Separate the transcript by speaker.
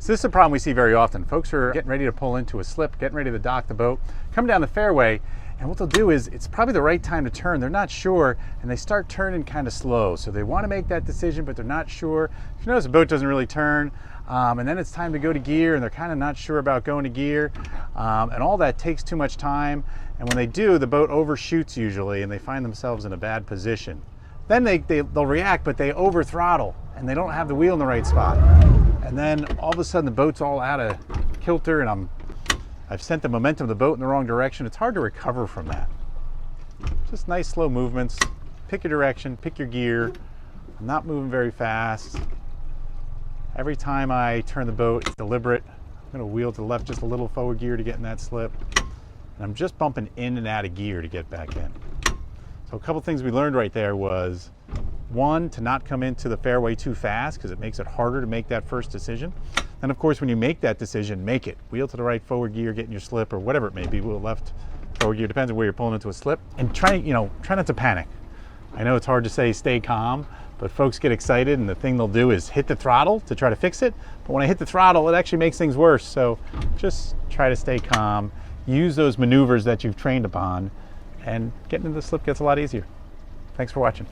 Speaker 1: So this is a problem we see very often. Folks are getting ready to pull into a slip, getting ready to dock the boat, come down the fairway, and what they'll do is, it's probably the right time to turn. They're not sure, and they start turning kind of slow. So they want to make that decision, but they're not sure. If you notice, the boat doesn't really turn, and then it's time to go to gear, and they're kind of not sure about going to gear, and all that takes too much time. And when they do, the boat overshoots usually, and they find themselves in a bad position. Then they'll react, but they over throttle, and they don't have the wheel in the right spot. And then all of a sudden the boat's all out of kilter, and I've sent the momentum of the boat in the wrong direction. It's hard to recover from that. Just nice slow movements. Pick your direction, pick your gear. I'm not moving very fast. Every time I turn the boat, it's deliberate. I'm gonna wheel to the left just a little forward gear to get in that slip. And I'm just bumping in and out of gear to get back in. So a couple things we learned right there was, one, to not come into the fairway too fast because it makes it harder to make that first decision. And of course, when you make that decision, make it. Wheel to the right forward gear, get in your slip, or whatever it may be, wheel left forward gear, depends on where you're pulling into a slip. And try not to panic. I know it's hard to say stay calm, but folks get excited, and the thing they'll do is hit the throttle to try to fix it. But when I hit the throttle, it actually makes things worse. So just try to stay calm. Use those maneuvers that you've trained upon, and getting into the slip gets a lot easier. Thanks for watching.